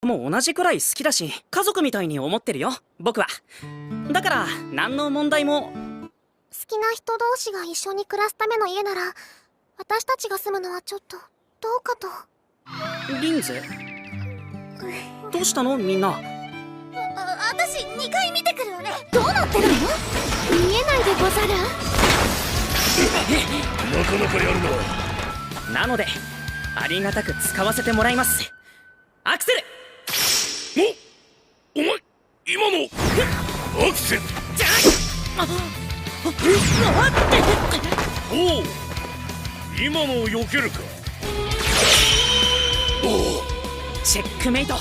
も同じくらい好きだし、家族みたいに思ってるよ、僕は。だから、何の問題も。好きな人同士が一緒に暮らすための家なら、私たちが住むのはちょっと、どうかと。リンゼ？どうしたのみんな。私2階見てくるわね。どうなってるの？見えないでござる。なかなかやるな。なので、ありがたく使わせてもらいます。アクセル！お前、今のアクセル。じゃあ、おう、今のを避けるか。チェックメイト。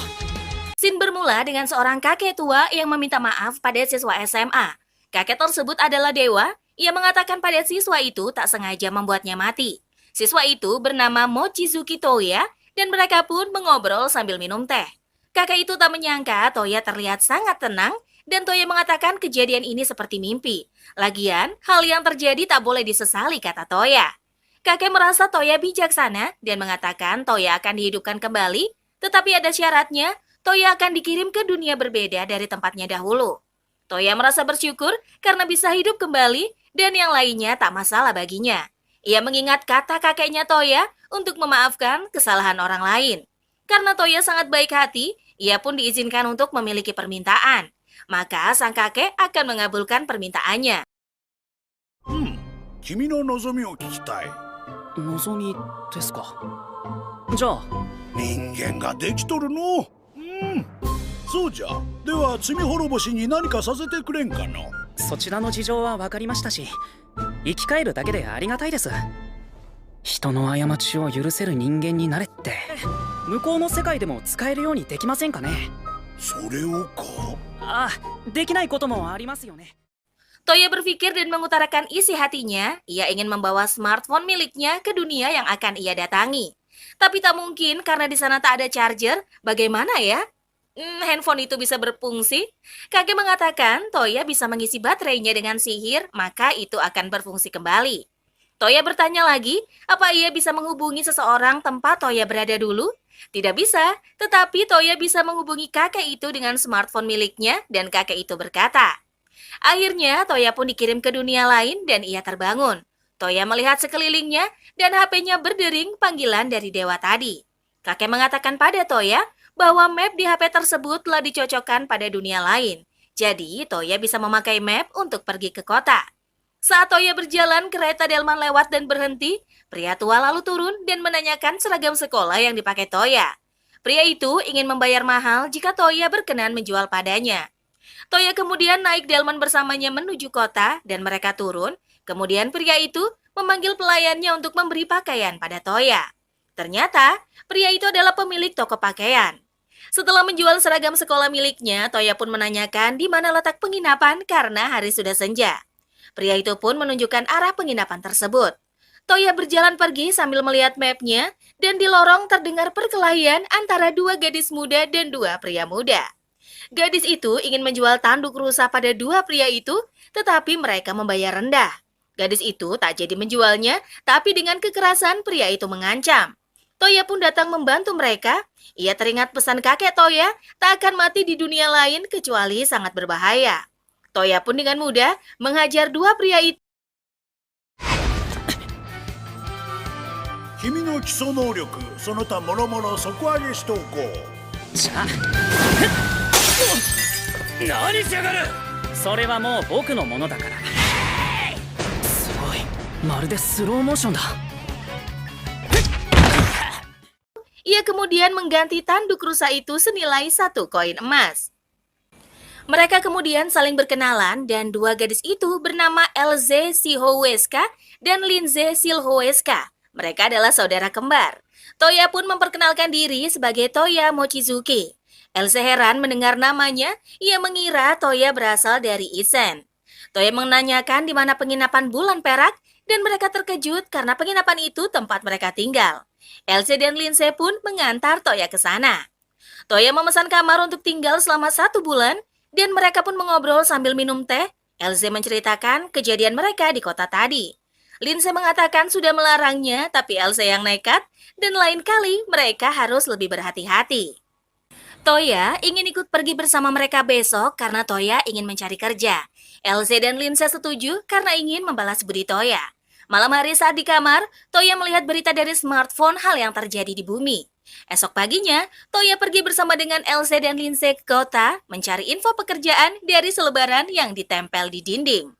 Scene bermula dengan seorang kakek tua yang meminta maaf pada siswa SMA. Kakek tersebut adalah dewa. Ia mengatakan pada siswa itu tak sengaja membuatnya mati. Siswa itu bernama Mochizuki Toya dan mereka pun mengobrol sambil minum teh. Kakek itu tak menyangka Toya terlihat sangat tenang dan Toya mengatakan kejadian ini seperti mimpi. Lagian, hal yang terjadi tak boleh disesali, kata Toya. Kakek merasa Toya bijaksana dan mengatakan Toya akan dihidupkan kembali, tetapi ada syaratnya. Toya akan dikirim ke dunia berbeda dari tempatnya dahulu. Toya merasa bersyukur karena bisa hidup kembali dan yang lainnya tak masalah baginya. Ia mengingat kata kakeknya Toya untuk memaafkan kesalahan orang lain. Karena Toya sangat baik hati, ia pun diizinkan untuk memiliki permintaan. Maka sang kakek akan mengabulkan permintaannya. 君の望みを聞きたい。望みですか。じゃあ、人間ができとるの。そうじゃ。では罪滅ぼしに何かさせてくれんかの。そちらの事情は分かりましたし、生き返るだけでありがたいです。人の過ちを許せる人間になれって、向こうの世界でも使えるようにできませんかね。それをか。あ、できないこともありますよね。Toya berpikir dan mengutarakan isi hatinya. Ia ingin membawa smartphone miliknya ke dunia yang akan ia datangi. Tapi tak mungkin karena di sana tak ada charger. Bagaimana ya? Handphone itu bisa berfungsi? Kakek mengatakan Toya bisa mengisi baterainya dengan sihir, maka itu akan berfungsi kembali. Toya bertanya lagi, apa ia bisa menghubungi seseorang tempat Toya berada dulu? Tidak bisa, tetapi Toya bisa menghubungi kakek itu dengan smartphone miliknya dan kakek itu berkata. Akhirnya Toya pun dikirim ke dunia lain dan ia terbangun. Toya melihat sekelilingnya dan HP-nya berdering panggilan dari dewa tadi. Kakek mengatakan pada Toya bahwa map di HP tersebut telah dicocokkan pada dunia lain. Jadi, Toya bisa memakai map untuk pergi ke kota. Saat Toya berjalan, kereta delman lewat dan berhenti. Pria tua lalu turun dan menanyakan seragam sekolah yang dipakai Toya. Pria itu ingin membayar mahal jika Toya berkenan menjual padanya. Toya kemudian naik delman bersamanya menuju kota dan mereka turun. Kemudian pria itu memanggil pelayannya untuk memberi pakaian pada Toya. Ternyata, pria itu adalah pemilik toko pakaian. Setelah menjual seragam sekolah miliknya, Toya pun menanyakan di mana letak penginapan karena hari sudah senja. Pria itu pun menunjukkan arah penginapan tersebut. Toya berjalan pergi sambil melihat mapnya, dan di lorong terdengar perkelahian antara dua gadis muda dan dua pria muda. Gadis itu ingin menjual tanduk rusa pada dua pria itu, tetapi mereka membayar rendah. Gadis itu tak jadi menjualnya, tapi dengan kekerasan pria itu mengancam. Toya pun datang membantu mereka. Ia teringat pesan kakek Toya, tak akan mati di dunia lain kecuali sangat berbahaya. Toya pun dengan mudah menghajar dua pria itu. 君の基礎能力、その他諸々底上げしておこう。じゃあ、何しやがる。それはもう僕のものだから。すごい、まるでスローモーションだ。Ia kemudian mengganti tanduk rusa itu senilai 1 koin emas. Mereka kemudian saling berkenalan dan dua gadis itu bernama Elze Shihoweska dan Linze Silhoweska. Mereka adalah saudara kembar. Toya pun memperkenalkan diri sebagai Toya Mochizuki. Elze heran mendengar namanya, ia mengira Toya berasal dari Isen. Toya menanyakan di mana penginapan bulan perak dan mereka terkejut karena penginapan itu tempat mereka tinggal. Elze dan Linze pun mengantar Toya ke sana. Toya memesan kamar untuk tinggal selama 1 bulan dan mereka pun mengobrol sambil minum teh. Elze menceritakan kejadian mereka di kota tadi. Linze mengatakan sudah melarangnya, tapi Elze yang nekat dan lain kali mereka harus lebih berhati-hati. Toya ingin ikut pergi bersama mereka besok karena Toya ingin mencari kerja. Elze dan Lindsay setuju karena ingin membalas budi Toya. Malam hari saat di kamar, Toya melihat berita dari smartphone hal yang terjadi di bumi. Esok paginya, Toya pergi bersama dengan Elze dan Lindsay ke kota mencari info pekerjaan dari selebaran yang ditempel di dinding.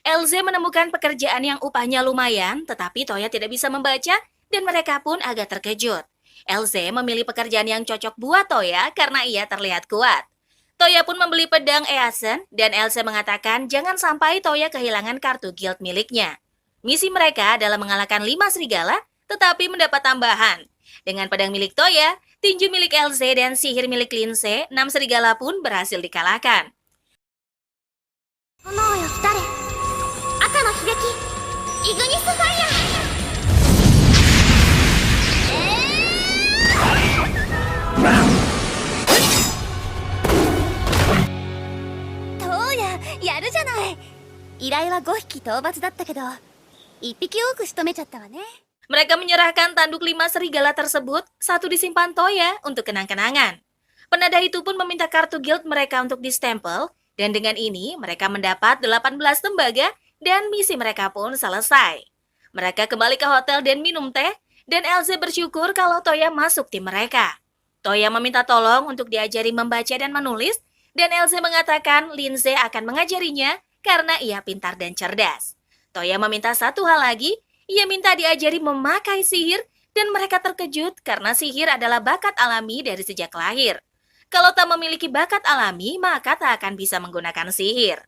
Elze menemukan pekerjaan yang upahnya lumayan, tetapi Toya tidak bisa membaca dan mereka pun agak terkejut. Elze memilih pekerjaan yang cocok buat Toya karena ia terlihat kuat. Toya pun membeli pedang Easen dan Elze mengatakan jangan sampai Toya kehilangan kartu guild miliknya. Misi mereka adalah mengalahkan 5 serigala tetapi mendapat tambahan. Dengan pedang milik Toya, tinju milik Elze dan sihir milik Lindsay, 6 serigala pun berhasil dikalahkan. 炎よ来たれ赤の悲劇イグニスファイア やるじゃない。依頼は5匹討伐だったけど1匹多く仕留めちゃったわね。 Mereka menyerahkan tanduk 5 serigala tersebut, satu disimpan Toya untuk kenang-kenangan. Penada itu pun meminta kartu guild mereka untuk distempel, dan dengan ini mereka mendapat 18 tembaga dan misi mereka pun selesai. Mereka kembali ke hotel dan minum teh, dan Elze bersyukur kalau Toya masuk tim mereka. Toya meminta tolong untuk diajari membaca dan menulis, dan Elze mengatakan Lindsay akan mengajarinya karena ia pintar dan cerdas. Toya meminta satu hal lagi, ia minta diajari memakai sihir dan mereka terkejut karena sihir adalah bakat alami dari sejak lahir. Kalau tak memiliki bakat alami, maka tak akan bisa menggunakan sihir.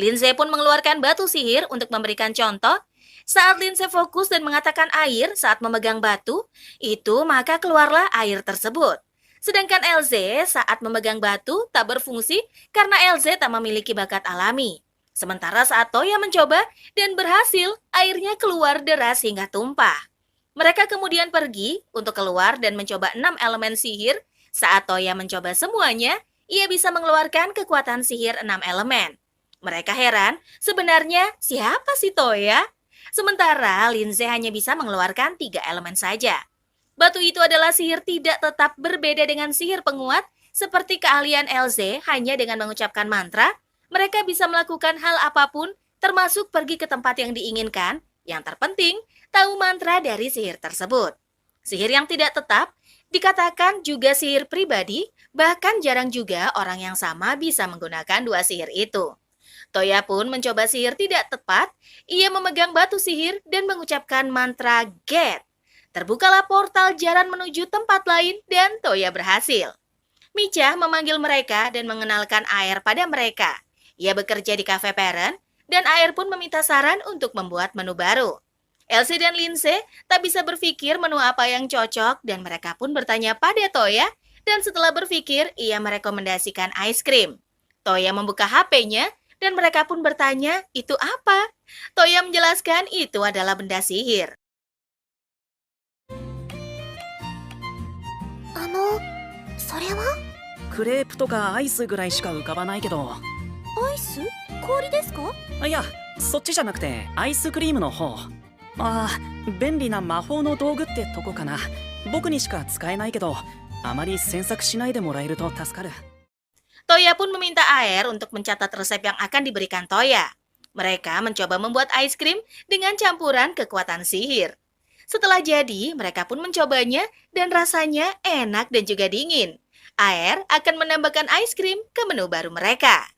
Lindsay pun mengeluarkan batu sihir untuk memberikan contoh. Saat Lindsay fokus dan mengatakan air saat memegang batu, itu maka keluarlah air tersebut. Sedangkan Elze saat memegang batu tak berfungsi karena Elze tak memiliki bakat alami. Sementara saat Toya mencoba dan berhasil, airnya keluar deras hingga tumpah. Mereka kemudian pergi untuk keluar dan mencoba 6 elemen sihir. Saat Toya mencoba semuanya, ia bisa mengeluarkan kekuatan sihir 6 elemen. Mereka heran, sebenarnya siapa sih Toya? Sementara Lindsay hanya bisa mengeluarkan 3 elemen saja. Batu itu adalah sihir tidak tetap berbeda dengan sihir penguat, seperti keahlian Elze hanya dengan mengucapkan mantra, mereka bisa melakukan hal apapun, termasuk pergi ke tempat yang diinginkan. Yang terpenting, tahu mantra dari sihir tersebut. Sihir yang tidak tetap, dikatakan juga sihir pribadi, bahkan jarang juga orang yang sama bisa menggunakan 2 sihir itu. Toya pun mencoba sihir tidak tepat, ia memegang batu sihir dan mengucapkan mantra Get. Terbukalah portal jalan menuju tempat lain dan Toya berhasil. Micha memanggil mereka dan mengenalkan Air pada mereka. Ia bekerja di cafe parent dan Air pun meminta saran untuk membuat menu baru. Elsie dan Lindsay tak bisa berpikir menu apa yang cocok dan mereka pun bertanya pada Toya dan setelah berpikir ia merekomendasikan ice cream. Toya membuka HP-nya dan mereka pun bertanya itu apa? Toya menjelaskan itu adalah benda sihir. それはクレープとかアイスぐらいしか浮かばないけど。アイス？氷ですか？いや、そっちじゃなくてアイスクリームの方。ああ、便利な魔法の道具ってとこかな。僕にしか使えないけど、あまり詮索しないでもらえると助かる。 Toya pun meminta Air untuk mencatat resep yang akan diberikan Toya. Mereka mencoba membuat ice cream dengan campuran kekuatan sihir. Setelah jadi, mereka pun mencobanya dan rasanya enak dan juga dingin. Air akan menambahkan ice cream ke menu baru mereka.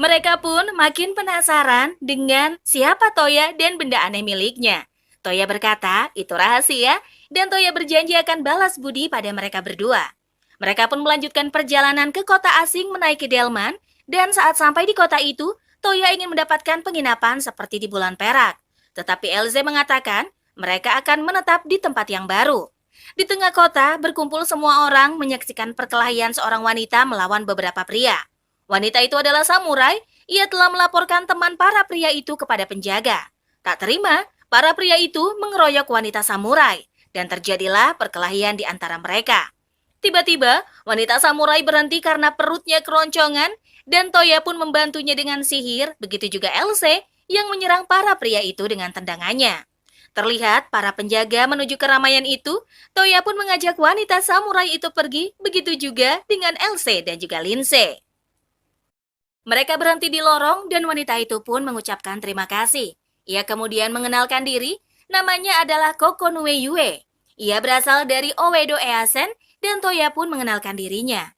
Mereka pun makin penasaran dengan siapa Toya dan benda aneh miliknya. Toya berkata, itu rahasia, dan Toya berjanji akan balas budi pada mereka berdua. Mereka pun melanjutkan perjalanan ke kota asing menaiki delman, dan saat sampai di kota itu, Toya ingin mendapatkan penginapan seperti di bulan perak. Tetapi Elze mengatakan, mereka akan menetap di tempat yang baru. Di tengah kota, berkumpul semua orang menyaksikan perkelahian seorang wanita melawan beberapa pria. Wanita itu adalah samurai, ia telah melaporkan teman para pria itu kepada penjaga. Tak terima, para pria itu mengeroyok wanita samurai, dan terjadilah perkelahian di antara mereka. Tiba-tiba, wanita samurai berhenti karena perutnya keroncongan, dan Toya pun membantunya dengan sihir, begitu juga Elze yang menyerang para pria itu dengan tendangannya. Terlihat para penjaga menuju keramaian itu, Toya pun mengajak wanita samurai itu pergi, begitu juga dengan Elsie dan juga Lindsay. Mereka berhenti di lorong dan wanita itu pun mengucapkan terima kasih. Ia kemudian mengenalkan diri, namanya adalah Kokonue Yue. Ia berasal dari Oedo Easen dan Toya pun mengenalkan dirinya.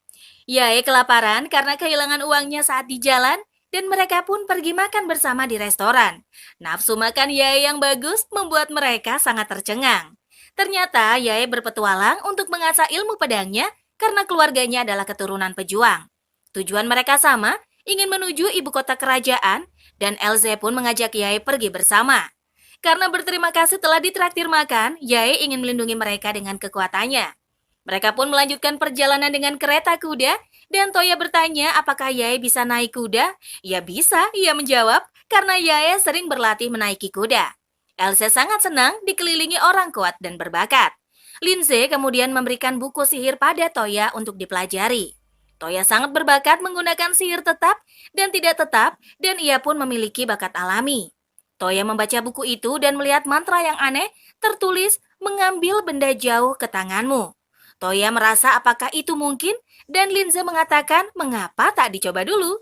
Yae kelaparan karena kehilangan uangnya saat di jalan dan mereka pun pergi makan bersama di restoran. Nafsu makan Yae yang bagus membuat mereka sangat tercengang. Ternyata Yae berpetualang untuk mengasah ilmu pedangnya karena keluarganya adalah keturunan pejuang. Tujuan mereka sama, ingin menuju ibu kota kerajaan, dan Elsie pun mengajak Yae pergi bersama. Karena berterima kasih telah ditraktir makan, Yae ingin melindungi mereka dengan kekuatannya. Mereka pun melanjutkan perjalanan dengan kereta kuda, dan Toya bertanya apakah Yae bisa naik kuda. Ya bisa, ia menjawab, karena Yae sering berlatih menaiki kuda. Elsie sangat senang dikelilingi orang kuat dan berbakat. Lindsay kemudian memberikan buku sihir pada Toya untuk dipelajari. Toya sangat berbakat menggunakan sihir tetap dan tidak tetap, dan ia pun memiliki bakat alami. Toya membaca buku itu dan melihat mantra yang aneh tertulis mengambil benda jauh ke tanganmu. Toya merasa apakah itu mungkin dan Lindsay mengatakan mengapa tak dicoba dulu.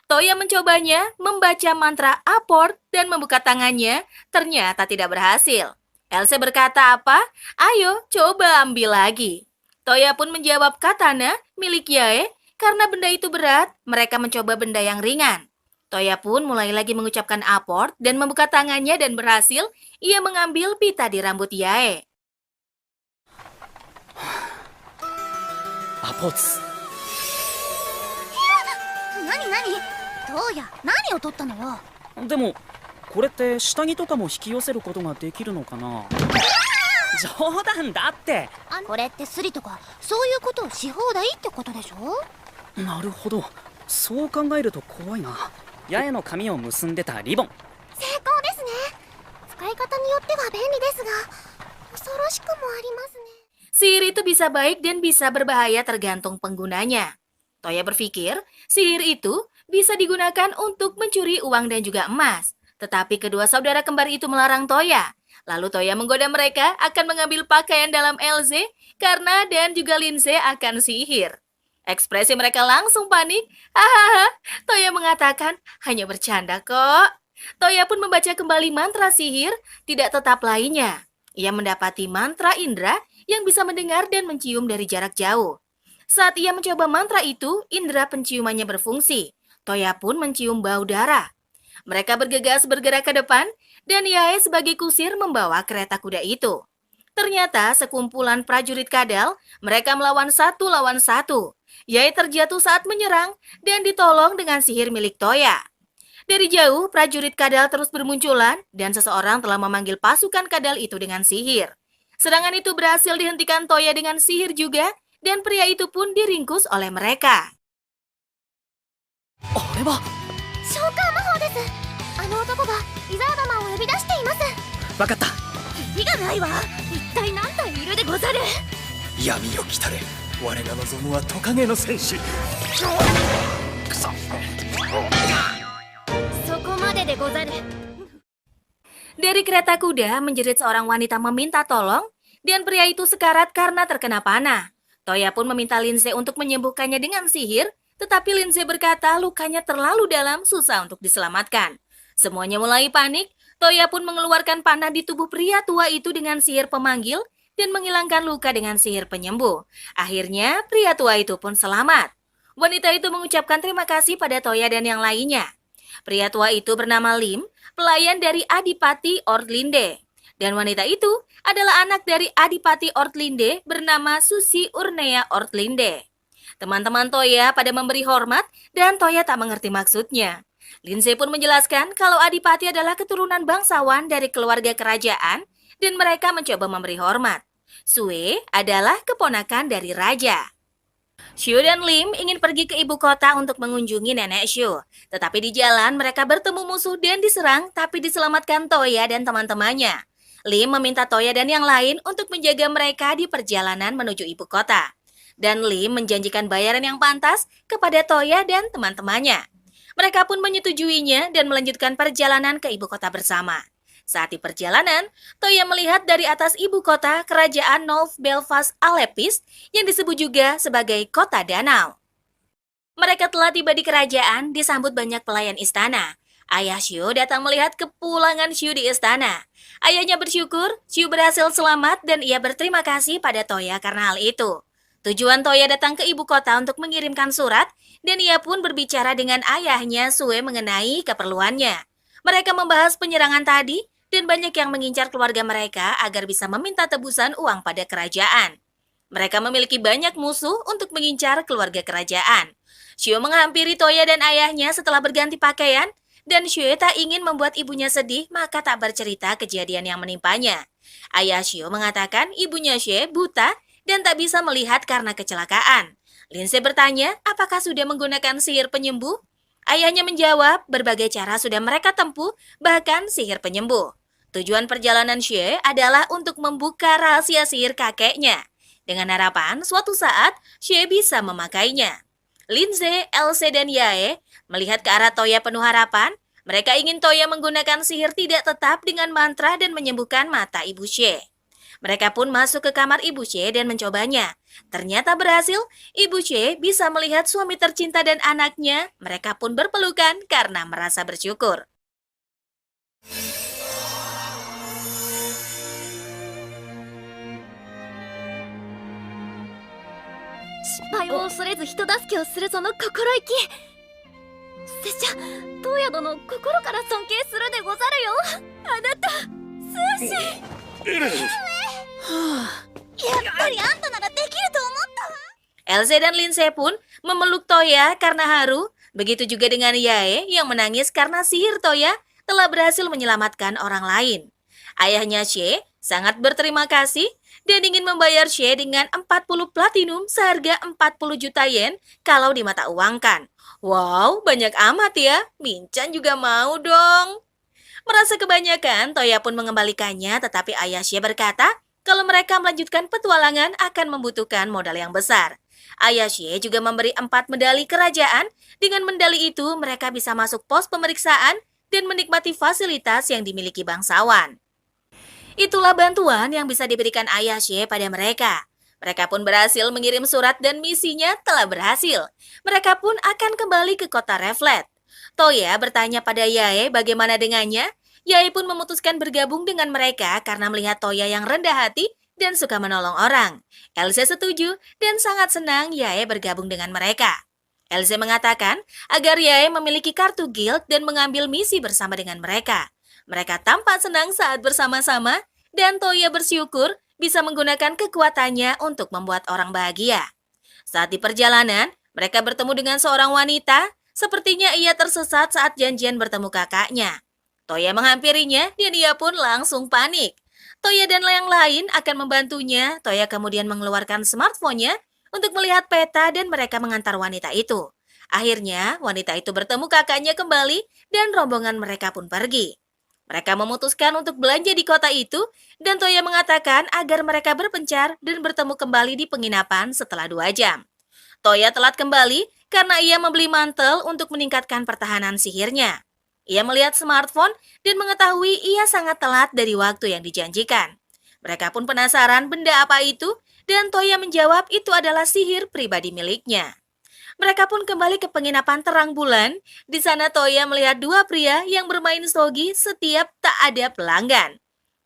Toya mencobanya, membaca mantra Apport dan membuka tangannya, ternyata tidak berhasil. Elsie berkata apa? Ayo coba ambil lagi. Toya pun menjawab katana milik Yae, karena benda itu berat, mereka mencoba benda yang ringan. Toya pun mulai lagi mengucapkan Apport dan membuka tangannya dan berhasil, ia mengambil pita di rambut Yae. アポツ。何どうや何を取ったのよ。でもこれって下着とかも引き寄せることができるのかな。冗談だって。これってスリとかそういうことをし放題ってことでしょ。なるほど、そう考えると怖いな。八重の髪を結んでたリボン。成功ですね。使い方によっては便利ですが、恐ろしくもありますね。 Sihir itu bisa baik dan bisa berbahaya tergantung penggunanya. Toya berpikir, sihir itu bisa digunakan untuk mencuri uang dan juga emas. Tetapi kedua saudara kembar itu melarang Toya. Lalu Toya menggoda mereka akan mengambil pakaian dalam Elsie karena dan juga Lindsay akan sihir. Ekspresi mereka langsung panik. Hahaha, Toya mengatakan, hanya bercanda kok. Toya pun membaca kembali mantra sihir, tidak tetap lainnya. Ia mendapati mantra indera yang bisa mendengar dan mencium dari jarak jauh. Saat ia mencoba mantra itu, indera penciumannya berfungsi. Toya pun mencium bau darah. Mereka bergegas bergerak ke depan, dan Yae sebagai kusir membawa kereta kuda itu. Ternyata sekumpulan prajurit kadal, mereka melawan satu lawan satu. Yae terjatuh saat menyerang, dan ditolong dengan sihir milik Toya. Dari jauh, prajurit kadal terus bermunculan, dan seseorang telah memanggil pasukan kadal itu dengan sihir. Serangan itu berhasil dihentikan Toya dengan sihir juga, dan pria itu pun diringkus oleh mereka. あれは。召喚魔法です。あの男がイザーダマンを呼び出しています。わかった。キリがないわ。一体何体いるでござる。闇よ来たれ。我が望むはトカゲの戦士。くそ。そこまででござる。 Dari kereta kuda menjerit seorang wanita meminta tolong, dan pria itu sekarat karena terkena panah. Toya pun meminta Lindsay untuk menyembuhkannya dengan sihir, tetapi Lindsay berkata lukanya terlalu dalam, susah untuk diselamatkan. Semuanya mulai panik, Toya pun mengeluarkan panah di tubuh pria tua itu dengan sihir pemanggil dan menghilangkan luka dengan sihir penyembuh. Akhirnya, pria tua itu pun selamat. Wanita itu mengucapkan terima kasih pada Toya dan yang lainnya. Pria tua itu bernama Lim, pelayan dari Adipati Ortlinde. Dan wanita itu adalah anak dari Adipati Ortlinde bernama Susi Urnea Ortlinde. Teman-teman Toya pada memberi hormat dan Toya tak mengerti maksudnya. Lindsay pun menjelaskan kalau Adipati adalah keturunan bangsawan dari keluarga kerajaan dan mereka mencoba memberi hormat. Sue adalah keponakan dari raja. Shu dan Lim ingin pergi ke ibu kota untuk mengunjungi nenek Shu. Tetapi di jalan mereka bertemu musuh dan diserang, tapi diselamatkan Toya dan teman-temannya. Lim meminta Toya dan yang lain untuk menjaga mereka di perjalanan menuju ibu kota. Dan Lim menjanjikan bayaran yang pantas kepada Toya dan teman-temannya. Mereka pun menyetujuinya dan melanjutkan perjalanan ke ibu kota bersama. Saat di perjalanan, Toya melihat dari atas ibu kota kerajaan North Belfast Alepis yang disebut juga sebagai kota danau. Mereka telah tiba di kerajaan disambut banyak pelayan istana. Ayah Xiu datang melihat kepulangan Xiu di istana. Ayahnya bersyukur Xiu berhasil selamat dan ia berterima kasih pada Toya karena hal itu. Tujuan Toya datang ke ibu kota untuk mengirimkan surat dan ia pun berbicara dengan ayahnya Sue mengenai keperluannya. Mereka membahas penyerangan tadi dan banyak yang mengincar keluarga mereka agar bisa meminta tebusan uang pada kerajaan. Mereka memiliki banyak musuh untuk mengincar keluarga kerajaan. Xiu menghampiri Toya dan ayahnya setelah berganti pakaian, dan Xiu tak ingin membuat ibunya sedih, maka tak bercerita kejadian yang menimpanya. Ayah Xiu mengatakan ibunya Xiu buta dan tak bisa melihat karena kecelakaan. Lindsay bertanya apakah sudah menggunakan sihir penyembuh. Ayahnya menjawab berbagai cara sudah mereka tempuh, bahkan sihir penyembuh. Tujuan perjalanan Xue adalah untuk membuka rahasia sihir kakeknya. Dengan harapan suatu saat Xue bisa memakainya. Lindsay, Elsie, dan Yae melihat ke arah Toya penuh harapan. Mereka ingin Toya menggunakan sihir tidak tetap dengan mantra dan menyembuhkan mata Ibu Xue. Mereka pun masuk ke kamar Ibu Xue dan mencobanya. Ternyata berhasil, Ibu Xue bisa melihat suami tercinta dan anaknya. Mereka pun berpelukan karena merasa bersyukur. 失敗を恐れず人助けをするその心意気。拙者東野殿心から尊敬するでござるよ。あなたスーシー、やっぱりあんたならできると思ったわ。 Elsie dan Lindsay pun memeluk Toya karena haru. Begitu juga dengan Yae yang menangis karena sihir Toya telah berhasil menyelamatkan orang lain. Ayahnya Xie sangat berterima kasih dan ingin membayar Xie dengan 40 platinum seharga 40 juta yen kalau dimata uangkan. Wow, banyak amat ya. Minchan juga mau dong. Merasa kebanyakan, Toya pun mengembalikannya, tetapi ayah Xie berkata kalau mereka melanjutkan petualangan akan membutuhkan modal yang besar. Ayah Xie juga memberi 4 medali kerajaan. Dengan medali itu, mereka bisa masuk pos pemeriksaan dan menikmati fasilitas yang dimiliki bangsawan. Itulah bantuan yang bisa diberikan ayah Xie pada mereka. Mereka pun berhasil mengirim surat dan misinya telah berhasil. Mereka pun akan kembali ke kota Reflet. Toya bertanya pada Yae bagaimana dengannya. Yae pun memutuskan bergabung dengan mereka karena melihat Toya yang rendah hati dan suka menolong orang. Elsie setuju dan sangat senang Yae bergabung dengan mereka. Elsie mengatakan agar Yae memiliki kartu guild dan mengambil misi bersama dengan mereka. Mereka tampak senang saat bersama-sama dan Toya bersyukur bisa menggunakan kekuatannya untuk membuat orang bahagia. Saat di perjalanan, mereka bertemu dengan seorang wanita. Sepertinya ia tersesat saat janjian bertemu kakaknya. Toya menghampirinya dan ia pun langsung panik. Toya dan yang lain akan membantunya. Toya kemudian mengeluarkan smartphone-nya untuk melihat peta dan mereka mengantar wanita itu. Akhirnya, wanita itu bertemu kakaknya kembali dan rombongan mereka pun pergi. Mereka memutuskan untuk belanja di kota itu dan Toya mengatakan agar mereka berpencar dan bertemu kembali di penginapan setelah 2 jam. Toya telat kembali karena ia membeli mantel untuk meningkatkan pertahanan sihirnya. Ia melihat smartphone dan mengetahui ia sangat telat dari waktu yang dijanjikan. Mereka pun penasaran benda apa itu dan Toya menjawab itu adalah sihir pribadi miliknya. Mereka pun kembali ke penginapan terang bulan. Di sana Toya melihat 2 pria yang bermain shogi setiap tak ada pelanggan.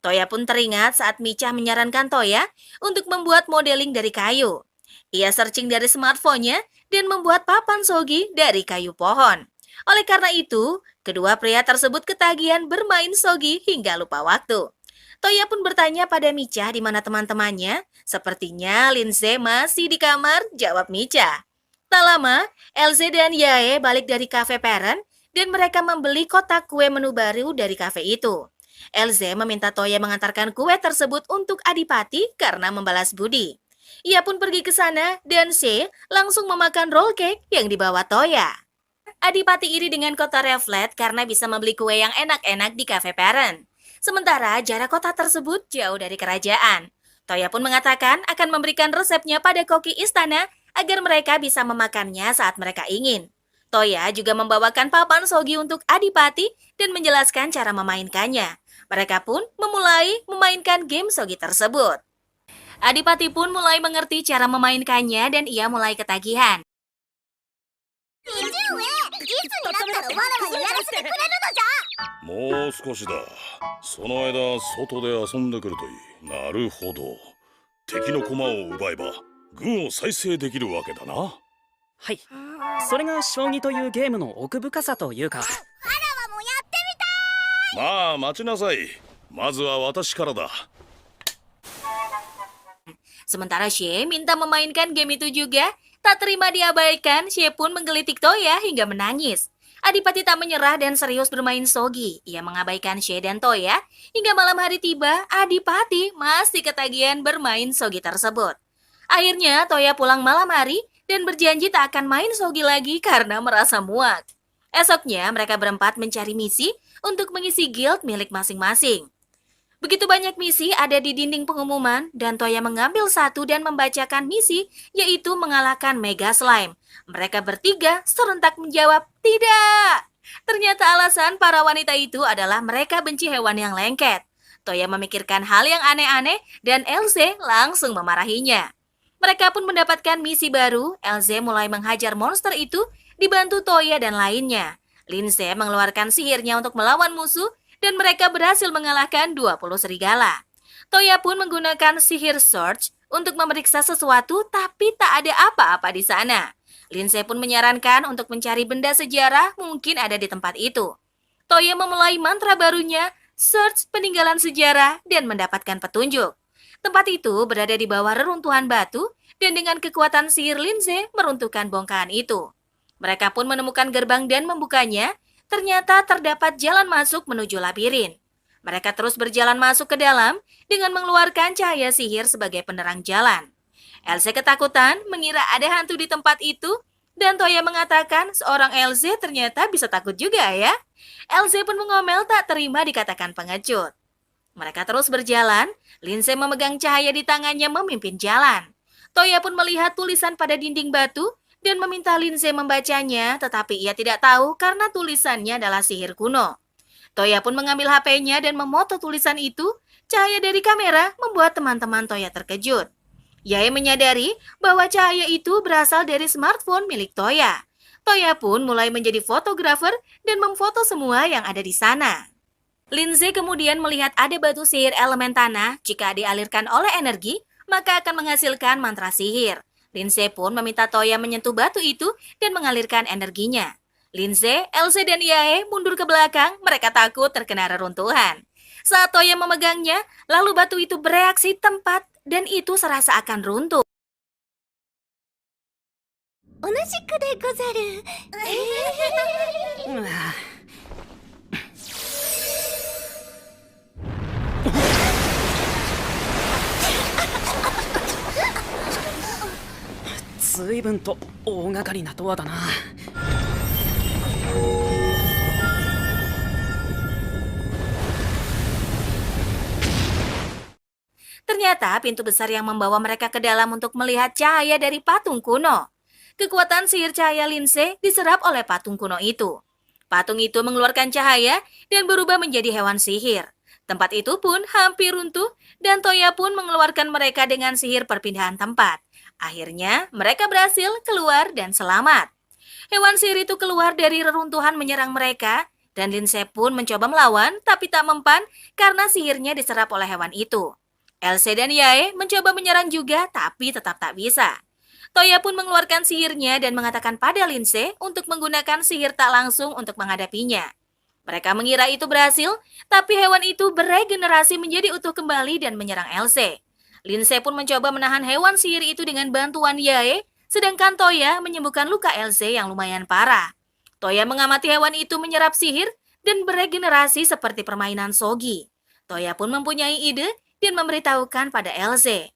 Toya pun teringat saat Micha menyarankan Toya untuk membuat modeling dari kayu. Ia searching dari smartphone-nya dan membuat papan shogi dari kayu pohon. Oleh karena itu, kedua pria tersebut ketagihan bermain shogi hingga lupa waktu. Toya pun bertanya pada Micha di mana teman-temannya. Sepertinya Lindsay masih di kamar, jawab Micha. Tak lama, Elsie dan Yae balik dari kafe parent dan mereka membeli kotak kue menu baru dari kafe itu. Elsie meminta Toya mengantarkan kue tersebut untuk Adipati karena membalas budi. Ia pun pergi ke sana dan She langsung memakan roll cake yang dibawa Toya. Adipati iri dengan kota Reflet karena bisa membeli kue yang enak-enak di kafe parent. Sementara jarak kota tersebut jauh dari kerajaan. Toya pun mengatakan akan memberikan resepnya pada koki istana agar mereka bisa memakannya saat mereka ingin. Toya juga membawakan papan Sogi untuk Adipati dan menjelaskan cara memainkannya. Mereka pun memulai memainkan game Sogi tersebut. Adipati pun mulai mengerti cara memainkannya dan ia mulai ketagihan. いつになったらわらわにやらせてくれるのじゃ。もう少しだ。その間外で遊んでくるといい。なるほど。敵の駒を奪えば軍を再生できるわけだな。はい、それが将棋というゲームの奥深さというか。まあ待ちなさい。まずは私からだ。 Sementara Xie minta memainkan game itu juga, tak terima diabaikan, Xie pun menggelitik Toya hingga menangis. Adipati tak menyerah dan serius bermain Sogi. Ia mengabaikan Xie dan Toya, hingga malam hari tiba, Adipati masih ketagihan bermain Sogi tersebut. Akhirnya Toya pulang malam hari dan berjanji tak akan main Sogi lagi karena merasa muak. Esoknya mereka berempat mencari misi untuk mengisi guild milik masing-masing. Begitu banyak misi ada di dinding pengumuman dan Toya mengambil satu dan membacakan misi, yaitu mengalahkan Mega Slime. Mereka bertiga serentak menjawab tidak. Ternyata alasan para wanita itu adalah mereka benci hewan yang lengket. Toya memikirkan hal yang aneh-aneh dan Elze langsung memarahinya. Mereka pun mendapatkan misi baru. Elze mulai menghajar monster itu dibantu Toya dan lainnya. Linze mengeluarkan sihirnya untuk melawan musuh dan mereka berhasil mengalahkan 20 serigala. Toya pun menggunakan sihir search untuk memeriksa sesuatu tapi tak ada apa-apa di sana. Linze pun menyarankan untuk mencari benda sejarah mungkin ada di tempat itu. Toya memulai mantra barunya, search peninggalan sejarah dan mendapatkan petunjuk. Tempat itu berada di bawah reruntuhan batu dan dengan kekuatan sihir Linze meruntuhkan bongkahan itu. Mereka pun menemukan gerbang dan membukanya. Ternyata terdapat jalan masuk menuju labirin. Mereka terus berjalan masuk ke dalam dengan mengeluarkan cahaya sihir sebagai penerang jalan. Elze ketakutan mengira ada hantu di tempat itu dan Toya mengatakan seorang Elze ternyata bisa takut juga ya. Elze pun mengomel tak terima dikatakan pengecut. Mereka terus berjalan, Linze memegang cahaya di tangannya memimpin jalan. Toya pun melihat tulisan pada dinding batu dan meminta Linze membacanya, tetapi ia tidak tahu karena tulisannya adalah sihir kuno. Toya pun mengambil HP-nya dan memoto tulisan itu. Cahaya dari kamera membuat teman-teman Toya terkejut. Yae menyadari bahwa cahaya itu berasal dari smartphone milik Toya. Toya pun mulai menjadi fotografer dan memfoto semua yang ada di sana. Linze kemudian melihat ada batu sihir elemen tanah. Jika dialirkan oleh energi, maka akan menghasilkan mantra sihir. Linze pun meminta Toya menyentuh batu itu dan mengalirkan energinya. Linze, Elze, dan Yae mundur ke belakang, mereka takut terkena reruntuhan. Saat Toya memegangnya, lalu batu itu bereaksi tempat dan itu serasa akan runtuh. 同じくでござる。随分と大掛かりなドアだな。Ternyata pintu besar yang membawa mereka ke dalam untuk melihat cahaya dari patung kuno. Kekuatan sihir cahaya Linze diserap oleh patung kuno itu. Patung itu mengeluarkan cahaya dan berubah menjadi hewan sihir. Tempat itu pun hampir runtuh dan Toya pun mengeluarkan mereka dengan sihir perpindahan tempat. Akhirnya mereka berhasil keluar dan selamat. Hewan sihir itu keluar dari reruntuhan menyerang mereka dan Linze pun mencoba melawan tapi tak mempan karena sihirnya diserap oleh hewan itu. Elze dan Yae mencoba menyerang juga tapi tetap tak bisa. Toya pun mengeluarkan sihirnya dan mengatakan pada Linze untuk menggunakan sihir tak langsung untuk menghadapinya. Mereka mengira itu berhasil, tapi hewan itu beregenerasi menjadi utuh kembali dan menyerang Elze. Linze pun mencoba menahan hewan sihir itu dengan bantuan Yae, sedangkan Toya menyembuhkan luka Elze yang lumayan parah. Toya mengamati hewan itu menyerap sihir dan beregenerasi seperti permainan Sogi. Toya pun mempunyai ide dan memberitahukan pada Elze.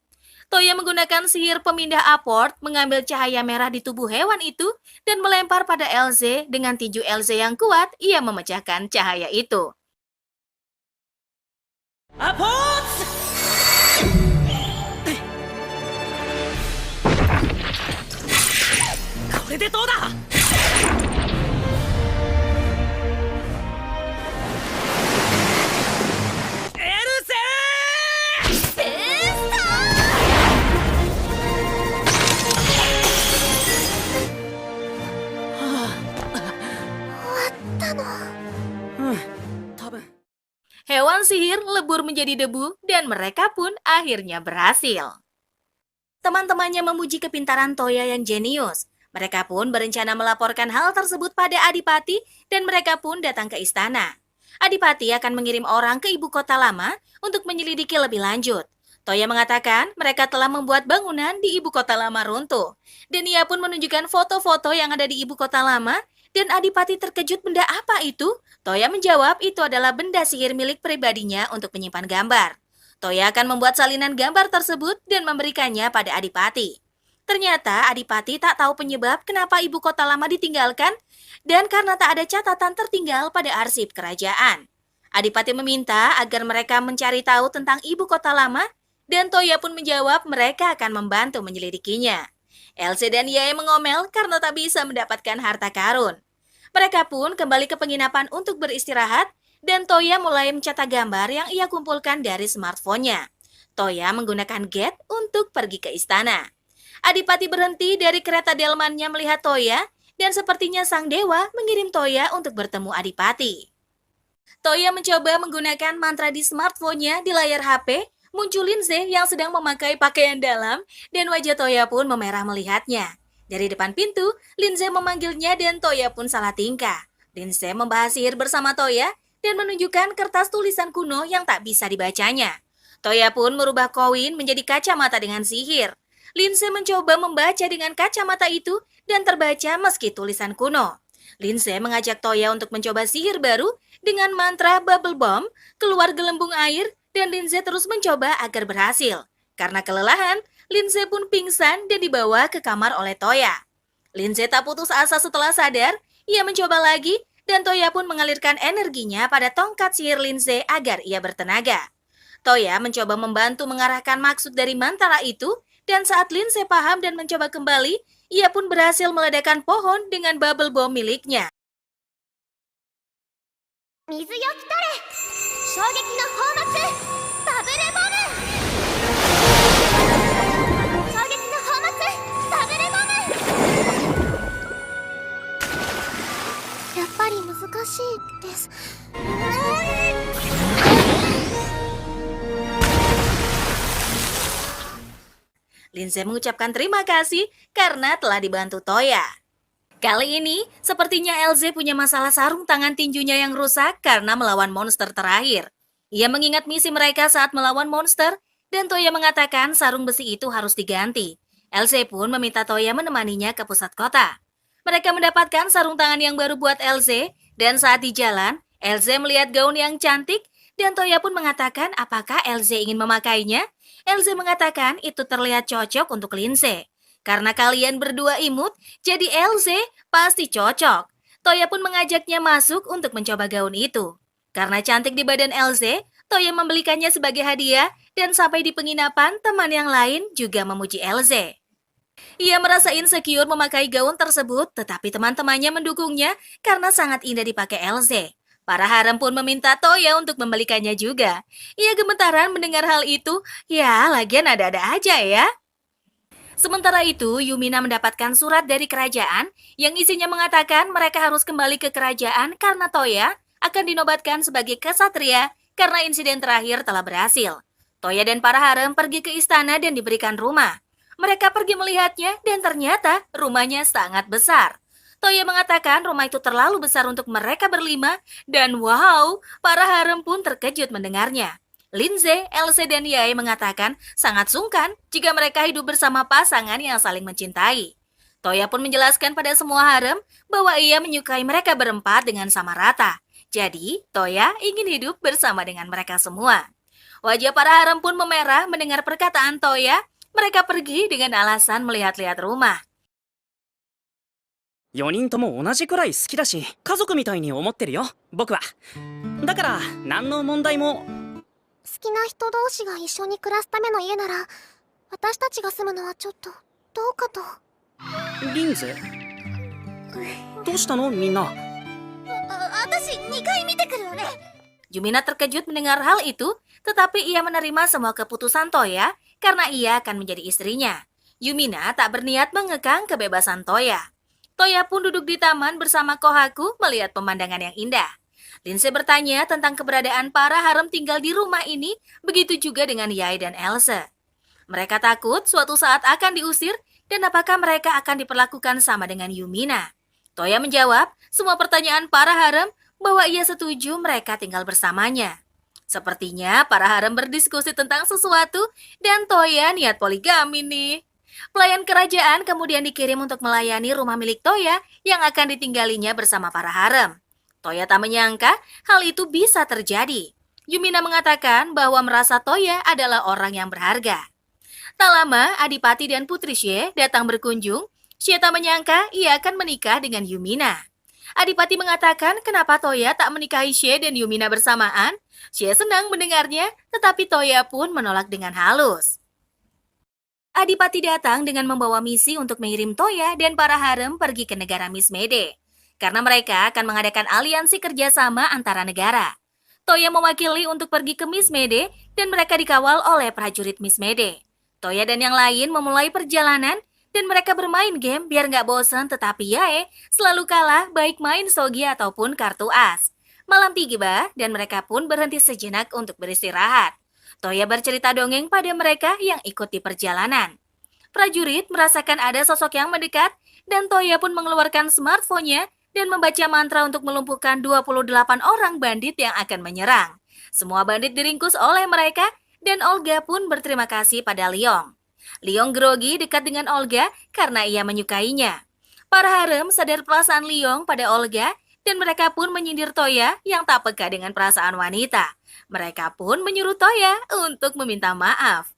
Toya menggunakan sihir pemindah apport, mengambil cahaya merah di tubuh hewan itu dan melempar pada Elze. Dengan tinju Elze yang kuat, ia memecahkan cahaya itu. Apport! Kore de dou da? Kekuatan sihir lebur menjadi debu dan mereka pun akhirnya berhasil. Teman-temannya memuji kepintaran Toya yang jenius. Mereka pun berencana melaporkan hal tersebut pada Adipati dan mereka pun datang ke istana. Adipati akan mengirim orang ke ibu kota lama untuk menyelidiki lebih lanjut. Toya mengatakan mereka telah membuat bangunan di ibu kota lama runtuh. Dan ia pun menunjukkan foto-foto yang ada di ibu kota lama dan Adipati terkejut benda apa itu? Toya menjawab itu adalah benda sihir milik pribadinya untuk menyimpan gambar. Toya akan membuat salinan gambar tersebut dan memberikannya pada Adipati. Ternyata Adipati tak tahu penyebab kenapa ibu kota lama ditinggalkan dan karena tak ada catatan tertinggal pada arsip kerajaan. Adipati meminta agar mereka mencari tahu tentang ibu kota lama dan Toya pun menjawab mereka akan membantu menyelidikinya. Elsie dan Yae mengomel karena tak bisa mendapatkan harta karun. Mereka pun kembali ke penginapan untuk beristirahat dan Toya mulai mencetak gambar yang ia kumpulkan dari smartphone-nya. Toya menggunakan Get untuk pergi ke istana. Adipati berhenti dari kereta delmannya melihat Toya dan sepertinya sang dewa mengirim Toya untuk bertemu Adipati. Toya mencoba menggunakan mantra di smartphone-nya di layar HP, muncul Lindsay yang sedang memakai pakaian dalam dan wajah Toya pun memerah melihatnya. Dari depan pintu, Lindsay memanggilnya dan Toya pun salah tingkah. Lindsay membahas sihir bersama Toya dan menunjukkan kertas tulisan kuno yang tak bisa dibacanya. Toya pun merubah koin menjadi kacamata dengan sihir. Lindsay mencoba membaca dengan kacamata itu dan terbaca meski tulisan kuno. Lindsay mengajak Toya untuk mencoba sihir baru dengan mantra Bubble Bomb, keluar gelembung air, dan Lindsay terus mencoba agar berhasil. Karena kelelahan, Lindsay pun pingsan dan dibawa ke kamar oleh Toya. Lindsay tak putus asa setelah sadar, ia mencoba lagi, dan Toya pun mengalirkan energinya pada tongkat sihir Lindsay agar ia bertenaga. Toya mencoba membantu mengarahkan maksud dari mantra itu, dan saat Lindsay paham dan mencoba kembali, ia pun berhasil meledakkan pohon dengan bubble bomb miliknya. 水よ来たれ衝撃の泡沫バブルボム衝撃の泡沫バブルボムやっぱり難しいです Lindsay mengucapkan terima kasih karena telah dibantu Toya. Kali ini, sepertinya Elsie punya masalah sarung tangan tinjunya yang rusak karena melawan monster terakhir. Ia mengingat misi mereka saat melawan monster, dan Toya mengatakan sarung besi itu harus diganti. Elsie pun meminta Toya menemaninya ke pusat kota. Mereka mendapatkan sarung tangan yang baru buat Elsie, dan saat di jalan, Elsie melihat gaun yang cantik, dan Toya pun mengatakan apakah Elsie ingin memakainya. Elsie mengatakan itu terlihat cocok untuk Lindsay. Karena kalian berdua imut, jadi Elsie pasti cocok. Toya pun mengajaknya masuk untuk mencoba gaun itu. Karena cantik di badan Elsie, Toya membelikannya sebagai hadiah dan sampai di penginapan teman yang lain juga memuji Elsie. Ia merasa insecure memakai gaun tersebut, tetapi teman-temannya mendukungnya karena sangat indah dipakai Elsie. Para harem pun meminta Toya untuk membelikannya juga. Ia gemetaran mendengar hal itu, ya lagian ada-ada aja ya. Sementara itu, Yumina mendapatkan surat dari kerajaan yang isinya mengatakan mereka harus kembali ke kerajaan karena Toya akan dinobatkan sebagai kesatria karena insiden terakhir telah berhasil. Toya dan para harem pergi ke istana dan diberikan rumah. Mereka pergi melihatnya dan ternyata rumahnya sangat besar. Toya mengatakan rumah itu terlalu besar untuk mereka berlima dan wow, para harem pun terkejut mendengarnya. Lindsay, Elsie, dan Yae mengatakan sangat sungkan jika mereka hidup bersama pasangan yang saling mencintai. Toya pun menjelaskan pada semua harem bahwa ia menyukai mereka berempat dengan sama rata. Jadi, Toya ingin hidup bersama dengan mereka semua. Wajah para harem pun memerah mendengar perkataan Toya. Mereka pergi dengan alasan melihat-lihat rumah. 4人とも同じくらい好きだし家族みたいに思ってるよ僕はだから何の問題も好きな人同士が一緒に暮らすための家なら私たちが住むのはちょっとどうかとリンゼどうしたのみんな私2回見てくるわね Yumina terkejut mendengar hal itu, tetapi ia menerima semua keputusan Toya karena ia akan menjadi istrinya. Yumina tak berniat mengekang kebebasan Toya. Toya pun duduk di taman bersama Kohaku melihat pemandangan yang indah. Lindsay bertanya tentang keberadaan para harem tinggal di rumah ini, begitu juga dengan Yae dan Elsa. Mereka takut suatu saat akan diusir dan apakah mereka akan diperlakukan sama dengan Yumina. Toya menjawab semua pertanyaan para harem bahwa ia setuju mereka tinggal bersamanya. Sepertinya para harem berdiskusi tentang sesuatu dan Toya niat poligami nih. Pelayan kerajaan kemudian dikirim untuk melayani rumah milik Toya yang akan ditinggalinya bersama para harem. Toya tak menyangka hal itu bisa terjadi. Yumina mengatakan bahwa merasa Toya adalah orang yang berharga. Tak lama, Adipati dan Putri Xie datang berkunjung. Xie tak menyangka ia akan menikah dengan Yumina. Adipati mengatakan kenapa Toya tak menikahi Xie dan Yumina bersamaan. Xie senang mendengarnya, tetapi Toya pun menolak dengan halus. Adipati datang dengan membawa misi untuk mengirim Toya dan para harem pergi ke negara Miss Mede. Karena mereka akan mengadakan aliansi kerjasama antara negara. Toya mewakili untuk pergi ke Miss Mede dan mereka dikawal oleh prajurit Miss Mede. Toya dan yang lain memulai perjalanan dan mereka bermain game biar nggak bosan, tetapi Yae selalu kalah baik main sogi ataupun kartu as. Malam tiba dan mereka pun berhenti sejenak untuk beristirahat. Toya bercerita dongeng pada mereka yang ikut di perjalanan. Prajurit merasakan ada sosok yang mendekat dan Toya pun mengeluarkan smartphone-nya dan membaca mantra untuk melumpuhkan 28 orang bandit yang akan menyerang. Semua bandit diringkus oleh mereka dan Olga pun berterima kasih pada Leong. Leong grogi dekat dengan Olga karena ia menyukainya. Para harem sadar perasaan Leong pada Olga dan mereka pun menyindir Toya yang tak peka dengan perasaan wanita. Mereka pun menyuruh Toya untuk meminta maaf.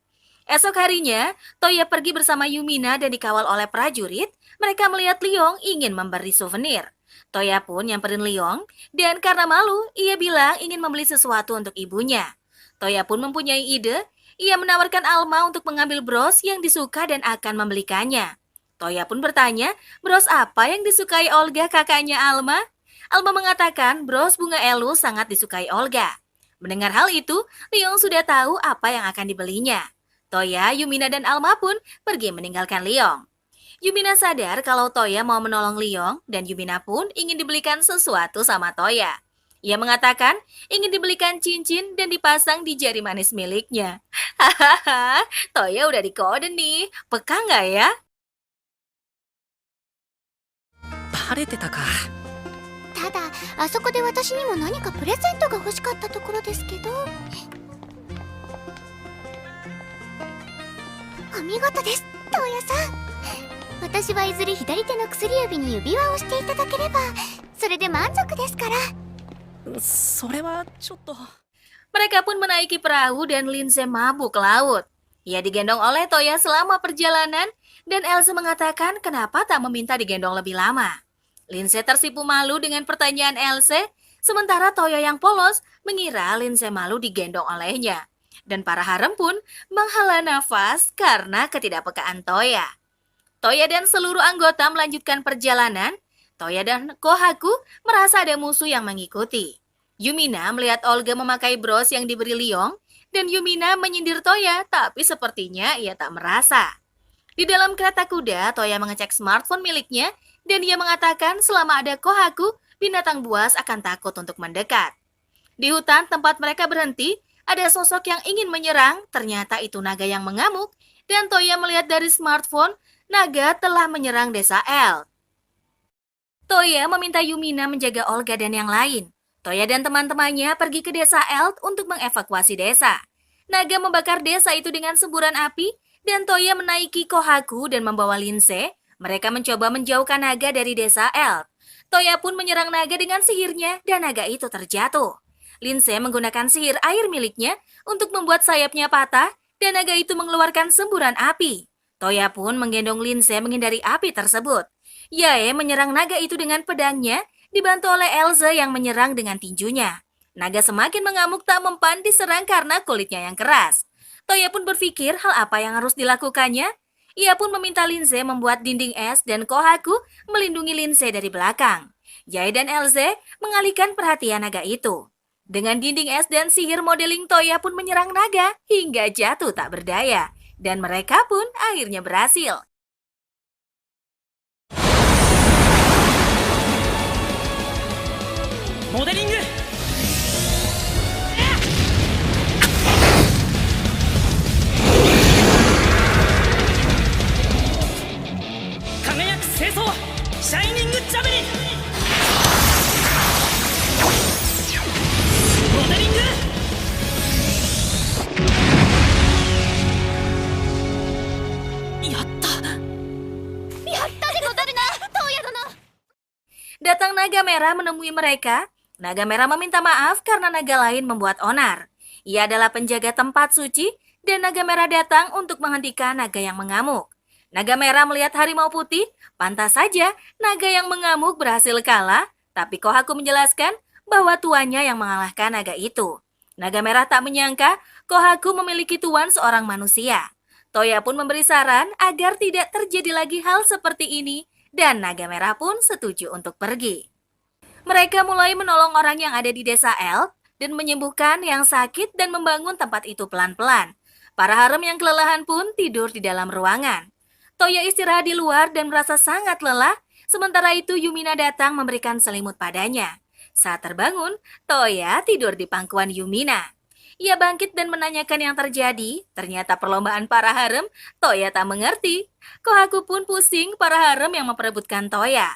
Esok harinya, Toya pergi bersama Yumina dan dikawal oleh prajurit. Mereka melihat Leong ingin memberi souvenir. Toya pun nyamperin Leong dan karena malu, ia bilang ingin membeli sesuatu untuk ibunya. Toya pun mempunyai ide. Ia menawarkan Alma untuk mengambil bros yang disuka dan akan membelikannya. Toya pun bertanya, bros apa yang disukai Olga kakaknya Alma? Alma mengatakan bros bunga elu sangat disukai Olga. Mendengar hal itu, Leong sudah tahu apa yang akan dibelinya. Toya, Yumina, dan Alma pun pergi meninggalkan Leong. Yumina sadar kalau Toya mau menolong Leong dan Yumina pun ingin dibelikan sesuatu sama Toya. Ia mengatakan ingin dibelikan cincin dan dipasang di jari manis miliknya. Hahaha, Toya udah dikode nih. Peka nggak ya? 晴れてたか。ただあそこで私にも何かプレゼントが欲しかったところですけど。お見事です、トウヤさん。私はいずれ左手の薬指に指輪をしていただければそれで満足ですから。それはちょっと。 Mereka pun menaiki perahu dan Lindsay mabuk laut. Ia digendong oleh Toya selama perjalanan dan Elsa mengatakan kenapa tak meminta digendong lebih lama. Lindsay tersipu malu dengan pertanyaan Elsa, sementara Toya yang polos mengira Lindsay malu digendong olehnya. Dan para harem pun menghela nafas karena ketidakpekaan Toya. Toya dan seluruh anggota melanjutkan perjalanan. Toya dan Kohaku merasa ada musuh yang mengikuti. Yumina melihat Olga memakai bros yang diberi Leong dan Yumina menyindir Toya, tapi sepertinya ia tak merasa. Di dalam kereta kuda, Toya mengecek smartphone miliknya dan ia mengatakan selama ada Kohaku, binatang buas akan takut untuk mendekat. Di hutan tempat mereka berhenti, ada sosok yang ingin menyerang, ternyata itu naga yang mengamuk dan Toya melihat dari smartphone, naga telah menyerang desa Eld. Toya meminta Yumina menjaga Olga dan yang lain. Toya dan teman-temannya pergi ke desa Eld untuk mengevakuasi desa. Naga membakar desa itu dengan semburan api dan Toya menaiki Kohaku dan membawa Lindsay. Mereka mencoba menjauhkan naga dari desa Eld. Toya pun menyerang naga dengan sihirnya dan naga itu terjatuh. Lindsay menggunakan sihir air miliknya untuk membuat sayapnya patah dan naga itu mengeluarkan semburan api. Toya pun menggendong Lindsay menghindari api tersebut. Yae menyerang naga itu dengan pedangnya, dibantu oleh Elsa yang menyerang dengan tinjunya. Naga semakin mengamuk tak mempan diserang karena kulitnya yang keras. Toya pun berpikir hal apa yang harus dilakukannya. Ia pun meminta Lindsay membuat dinding es dan Kohaku melindungi Lindsay dari belakang. Yae dan Elsa mengalihkan perhatian naga itu. Dengan dinding es dan sihir modeling, Toya pun menyerang naga hingga jatuh tak berdaya. Dan mereka pun akhirnya berhasil. Modeling そうシャイニングジャベリンモデリングやったやったでござるな、トウヤ殿。 Datang naga merah menemui mereka. Naga merah meminta maaf karena naga lain membuat onar. Ia adalah penjaga tempat suci dan naga merah datang untuk menghentikan naga yang mengamuk. Naga merah melihat harimau putih, pantas saja naga yang mengamuk berhasil kalah, tapi Kohaku menjelaskan bahwa tuannya yang mengalahkan naga itu. Naga merah tak menyangka Kohaku memiliki tuan seorang manusia. Toya pun memberi saran agar tidak terjadi lagi hal seperti ini dan naga merah pun setuju untuk pergi. Mereka mulai menolong orang yang ada di desa Elf dan menyembuhkan yang sakit dan membangun tempat itu pelan-pelan. Para harem yang kelelahan pun tidur di dalam ruangan. Toya istirahat di luar dan merasa sangat lelah, sementara itu Yumina datang memberikan selimut padanya. Saat terbangun, Toya tidur di pangkuan Yumina. Ia bangkit dan menanyakan yang terjadi. Ternyata perlombaan para harem, Toya tak mengerti. Kohaku pun pusing para harem yang memperebutkan Toya.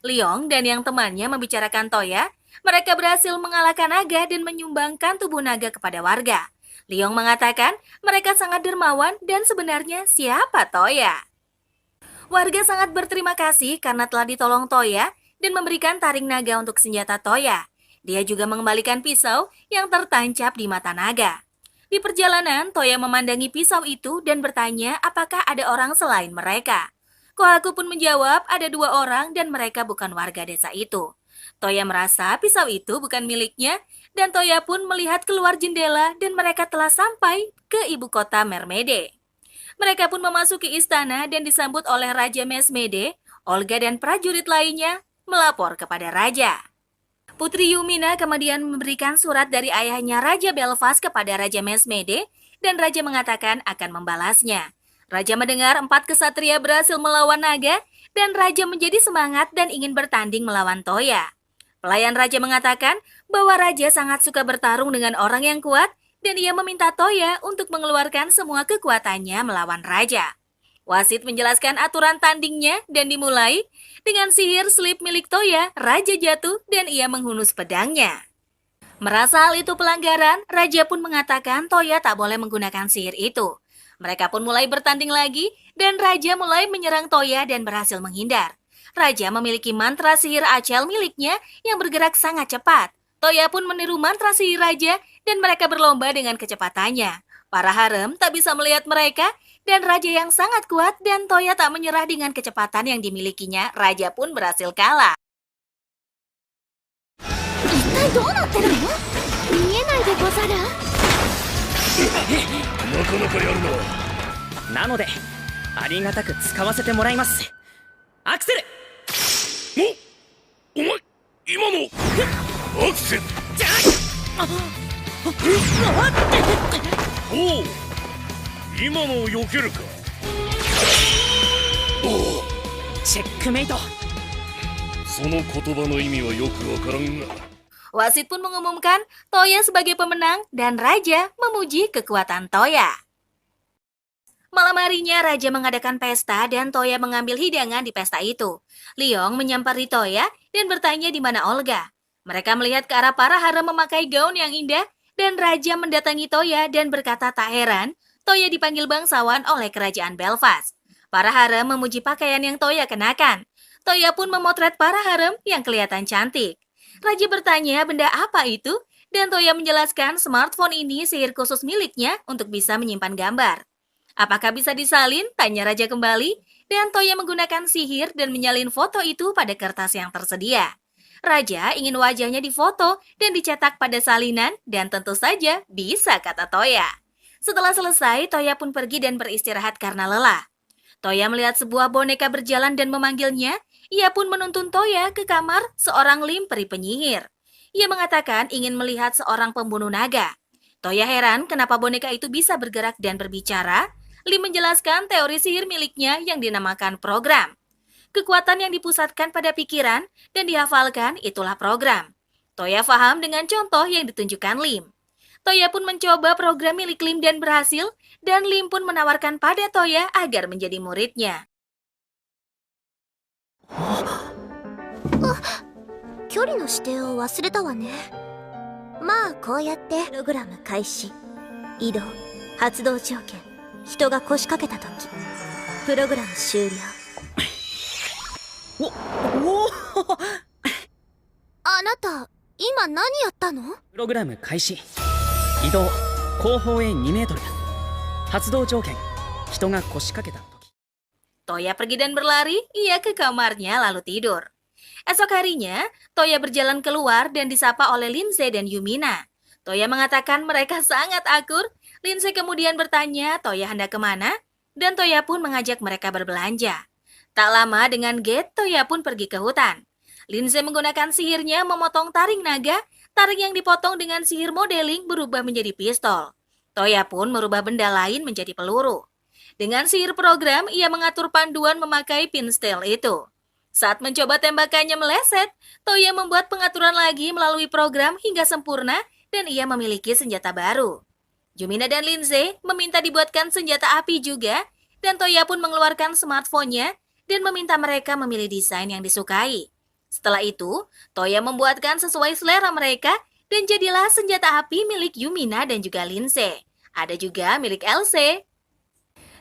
Leong dan yang temannya membicarakan Toya. Mereka berhasil mengalahkan naga dan menyumbangkan tubuh naga kepada warga. Leong mengatakan mereka sangat dermawan dan sebenarnya siapa Toya. Warga sangat berterima kasih karena telah ditolong Toya dan memberikan taring naga untuk senjata Toya. Dia juga mengembalikan pisau yang tertancap di mata naga. Di perjalanan, Toya memandangi pisau itu dan bertanya apakah ada orang selain mereka. Kohaku pun menjawab ada 2 orang dan mereka bukan warga desa itu. Toya merasa pisau itu bukan miliknya dan Toya pun melihat keluar jendela dan mereka telah sampai ke ibu kota Mermede. Mereka pun memasuki istana dan disambut oleh Raja Mesmede. Olga dan prajurit lainnya melapor kepada raja. Putri Yumina kemudian memberikan surat dari ayahnya Raja Belfast kepada Raja Mesmede dan raja mengatakan akan membalasnya. Raja mendengar 4 kesatria berhasil melawan naga dan raja menjadi semangat dan ingin bertanding melawan Toya. Pelayan raja mengatakan bahwa raja sangat suka bertarung dengan orang yang kuat dan ia meminta Toya untuk mengeluarkan semua kekuatannya melawan raja. Wasit menjelaskan aturan tandingnya dan dimulai dengan sihir slip milik Toya, raja jatuh dan ia menghunus pedangnya. Merasa hal itu pelanggaran, raja pun mengatakan Toya tak boleh menggunakan sihir itu. Mereka pun mulai bertanding lagi dan raja mulai menyerang Toya dan berhasil menghindar. Raja memiliki mantra sihir acel miliknya yang bergerak sangat cepat. Toya pun meniru mantra sihir raja dan mereka berlomba dengan kecepatannya. Para harem tak bisa melihat mereka dan raja yang sangat kuat dan Toya tak menyerah dengan kecepatan yang dimilikinya. Raja pun berhasil kalah. 一体どうなってるの？見えないでござる。なかなかやるな。なのでありがたく使わせてもらいます。アクセルお前今のアクセルじゃあおう今のを避けるか。チェックメイト。その言葉の意味はよくわからんが。 Wasit pun mengumumkan Toya sebagai pemenang dan raja memuji kekuatan Toya. Malam harinya raja mengadakan pesta dan Toya mengambil hidangan di pesta itu. Leong menyampari Toya dan bertanya di mana Olga. Mereka melihat ke arah para harem memakai gaun yang indah dan raja mendatangi Toya dan berkata tak heran Toya dipanggil bangsawan oleh kerajaan Belfast. Para harem memuji pakaian yang Toya kenakan. Toya pun memotret para harem yang kelihatan cantik. Raja bertanya benda apa itu, dan Toya menjelaskan smartphone ini sihir khusus miliknya untuk bisa menyimpan gambar. Apakah bisa disalin? Tanya Raja kembali, dan Toya menggunakan sihir dan menyalin foto itu pada kertas yang tersedia. Raja ingin wajahnya difoto dan dicetak pada salinan, dan tentu saja bisa, kata Toya. Setelah selesai, Toya pun pergi dan beristirahat karena lelah. Toya melihat sebuah boneka berjalan dan memanggilnya. Ia pun menuntun Toya ke kamar seorang lim peri penyihir. Ia mengatakan ingin melihat seorang pembunuh naga. Toya heran kenapa boneka itu bisa bergerak dan berbicara. Lim menjelaskan teori sihir miliknya yang dinamakan program. Kekuatan yang dipusatkan pada pikiran dan dihafalkan itulah program. Toya paham dengan contoh yang ditunjukkan Lim. Toya pun mencoba program milik Lim dan berhasil, dan Lim pun menawarkan pada Toya agar menjadi muridnya. 距離の指定を忘れたわね。まあこうやってプログラム開始、移動、発動条件、人が腰掛けた時、プログラム終了。おおあなた今何やったの？プログラム開始、移動、後方へ2メートル、発動条件、人が腰掛けた時。 Toya pergi dan berlari, ia ke kamarnya lalu tidur. Esok harinya, Toya berjalan keluar dan disapa oleh Lindsay dan Yumina. Toya mengatakan mereka sangat akur. Lindsay kemudian bertanya Toya hendak kemana, dan Toya pun mengajak mereka berbelanja. Tak lama dengan Gate, Toya pun pergi ke hutan. Lindsay menggunakan sihirnya memotong taring naga. Taring yang dipotong dengan sihir modeling berubah menjadi pistol. Toya pun merubah benda lain menjadi peluru. Dengan sihir program, ia mengatur panduan memakai pinsteel itu. Saat mencoba tembakannya meleset, Toya membuat pengaturan lagi melalui program hingga sempurna dan ia memiliki senjata baru. Yumina dan Lindsay meminta dibuatkan senjata api juga, dan Toya pun mengeluarkan smartphone-nya dan meminta mereka memilih desain yang disukai. Setelah itu, Toya membuatkan sesuai selera mereka dan jadilah senjata api milik Yumina dan juga Lindsay. Ada juga milik Elsie.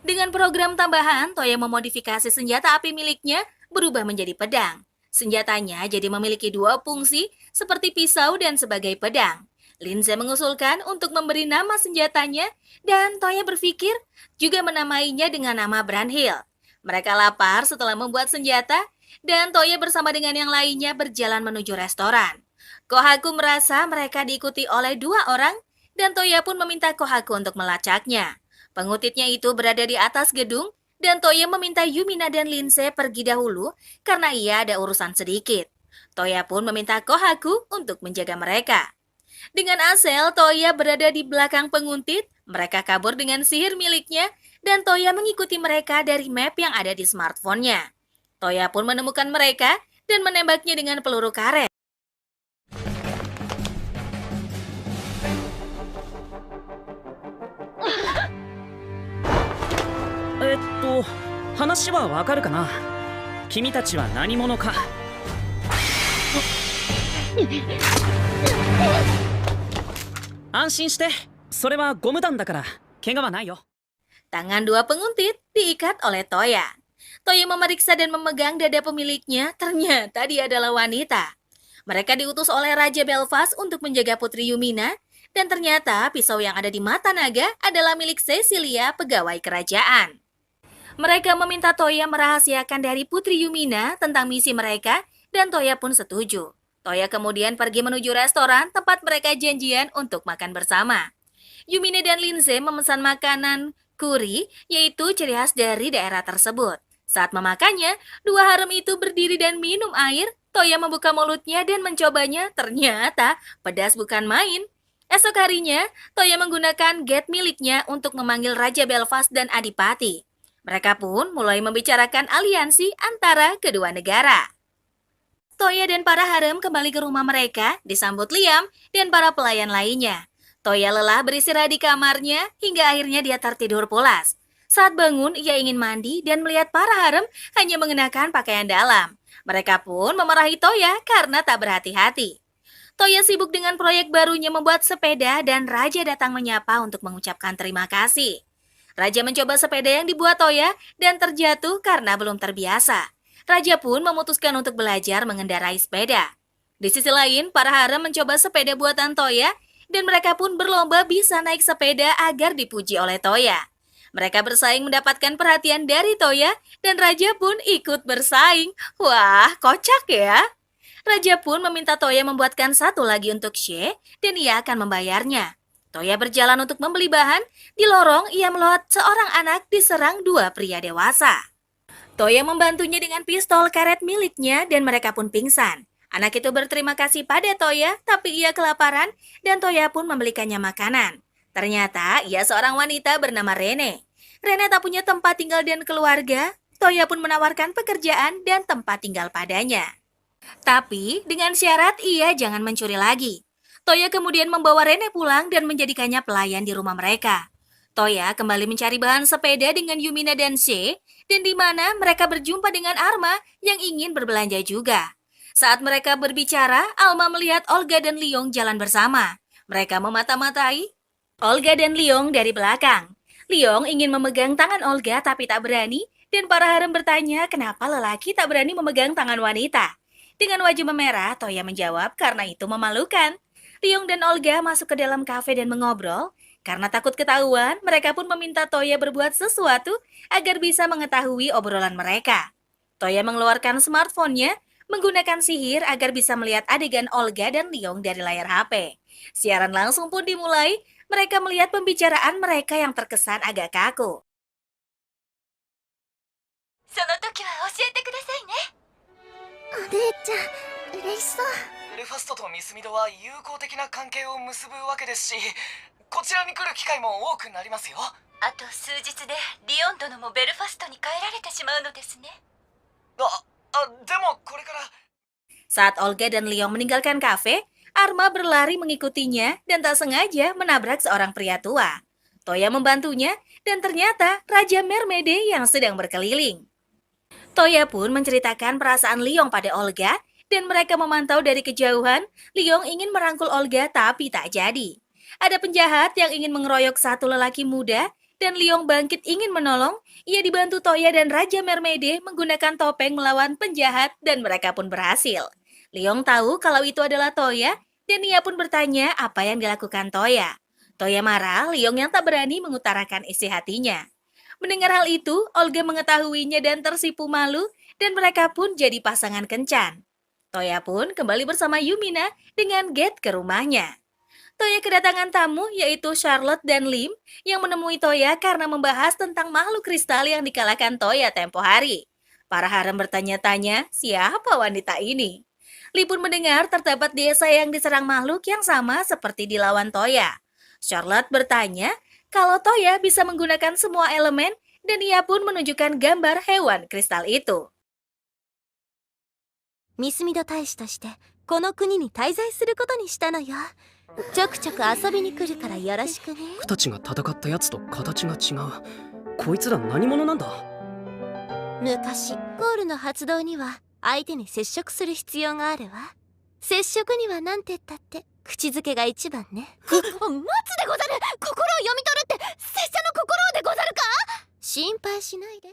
Dengan program tambahan, Toya memodifikasi senjata api miliknya berubah menjadi pedang. Senjatanya jadi memiliki dua fungsi seperti pisau dan sebagai pedang. Lindsay mengusulkan untuk memberi nama senjatanya dan Toya berpikir juga menamainya dengan nama Brandhill. Mereka lapar setelah membuat senjata dan Toya bersama dengan yang lainnya berjalan menuju restoran. Kohaku merasa mereka diikuti oleh dua orang dan Toya pun meminta Kohaku untuk melacaknya. Pengutitnya itu berada di atas gedung dan Toya meminta Yumina dan Lindsay pergi dahulu karena ia ada urusan sedikit. Toya pun meminta Kohaku untuk menjaga mereka. Dengan Asel, Toya berada di belakang penguntit, mereka kabur dengan sihir miliknya dan Toya mengikuti mereka dari map yang ada di smartphone-nya. Toya pun menemukan mereka dan menembaknya dengan peluru karet. Eh, 話はわかるかな？君たちは何者か。安心して、それはゴム弾だから怪我はないよ。 Tangan dua penguntit diikat oleh Toya. Toya memeriksa dan memegang dada pemiliknya, ternyata dia adalah wanita. Mereka diutus oleh Raja Belfast untuk menjaga Putri Yumina, dan ternyata pisau yang ada di mata naga adalah milik Cecilia, pegawai kerajaan. Mereka meminta Toya merahasiakan dari Putri Yumina tentang misi mereka, dan Toya pun setuju. Toya kemudian pergi menuju restoran tempat mereka janjian untuk makan bersama. Yumina dan Lindsay memesan makanan kuri, yaitu ciri khas dari daerah tersebut. Saat memakannya, dua harem itu berdiri dan minum air. Toya membuka mulutnya dan mencobanya, ternyata pedas bukan main. Esok harinya, Toya menggunakan gate miliknya untuk memanggil Raja Belfast dan Adipati. Mereka pun mulai membicarakan aliansi antara kedua negara. Toya dan para harem kembali ke rumah mereka, disambut Liam dan para pelayan lainnya. Toya lelah beristirahat di kamarnya hingga akhirnya dia tertidur pulas. Saat bangun, ia ingin mandi dan melihat para harem hanya mengenakan pakaian dalam. Mereka pun memarahi Toya karena tak berhati-hati. Toya sibuk dengan proyek barunya membuat sepeda dan Raja datang menyapa untuk mengucapkan terima kasih. Raja mencoba sepeda yang dibuat Toya dan terjatuh karena belum terbiasa. Raja pun memutuskan untuk belajar mengendarai sepeda. Di sisi lain, para harem mencoba sepeda buatan Toya dan mereka pun berlomba bisa naik sepeda agar dipuji oleh Toya. Mereka bersaing mendapatkan perhatian dari Toya dan Raja pun ikut bersaing. Wah, kocak ya! Raja pun meminta Toya membuatkan satu lagi untuk She dan ia akan membayarnya. Toya berjalan untuk membeli bahan. Di lorong, ia melihat seorang anak diserang dua pria dewasa. Toya membantunya dengan pistol karet miliknya dan mereka pun pingsan. Anak itu berterima kasih pada Toya, tapi ia kelaparan dan Toya pun membelikannya makanan. Ternyata ia seorang wanita bernama Rene. Rene tak punya tempat tinggal dan keluarga. Toya pun menawarkan pekerjaan dan tempat tinggal padanya. Tapi dengan syarat ia jangan mencuri lagi. Toya kemudian membawa Rene pulang dan menjadikannya pelayan di rumah mereka. Toya kembali mencari bahan sepeda dengan Yumina dan She, dan di mana mereka berjumpa dengan Arma yang ingin berbelanja juga. Saat mereka berbicara, Alma melihat Olga dan Leong jalan bersama. Mereka memata-matai Olga dan Leong dari belakang. Leong ingin memegang tangan Olga tapi tak berani, dan para harem bertanya kenapa lelaki tak berani memegang tangan wanita. Dengan wajah memerah, Toya menjawab karena itu memalukan. Leong dan Olga masuk ke dalam kafe dan mengobrol. Karena takut ketahuan, mereka pun meminta Toya berbuat sesuatu agar bisa mengetahui obrolan mereka. Toya mengeluarkan smartphone-nya, menggunakan sihir agar bisa melihat adegan Olga dan Leong dari layar HP. Siaran langsung pun dimulai, mereka melihat pembicaraan mereka yang terkesan agak kaku. その時は教えてくださいね。お姉ちゃん嬉しそう。ルファストとミスミドは友好的な関係を結ぶわけですし、こちらに来る機会も多くなりますよ。あと数日でリオン殿もベルファストに帰られてしまうのですね。でもこれから。 Saat Olga dan Leong meninggalkan kafe, Arma berlari mengikutinya dan tak sengaja menabrak seorang pria tua. Toya membantunya dan ternyata Raja Mermede yang sedang berkeliling. Toya pun menceritakan perasaan Leong pada Olga dan mereka memantau dari kejauhan. Leong ingin merangkul Olga tapi tak jadi. Ada penjahat yang ingin mengeroyok satu lelaki muda dan Leong bangkit ingin menolong. Ia dibantu Toya dan Raja Mermede menggunakan topeng melawan penjahat dan mereka pun berhasil. Leong tahu kalau itu adalah Toya dan ia pun bertanya apa yang dilakukan Toya. Toya marah, Leong yang tak berani mengutarakan isi hatinya. Mendengar hal itu, Olga mengetahuinya dan tersipu malu dan mereka pun jadi pasangan kencan. Toya pun kembali bersama Yumina dengan Get ke rumahnya. Toya kedatangan tamu yaitu Charlotte dan Lim yang menemui Toya karena membahas tentang makhluk kristal yang dikalahkan Toya tempo hari. Para harem bertanya-tanya siapa wanita ini. Lim pun mendengar terdapat desa yang diserang makhluk yang sama seperti dilawan Toya. Charlotte bertanya kalau Toya bisa menggunakan semua elemen dan ia pun menunjukkan gambar hewan kristal itu. ミスミド大使としてこの国に滞在することにしたのよ。ちょくちょく遊びに来るからよろしくね。僕たちが戦ったやつと形が違う。こいつら何者なんだ？昔コールの発動には相手に接触する必要があるわ。接触にはなんて言ったって口づけが一番ね。待つでござる。心を読み取るって拙者の心でござるか？心配しないで。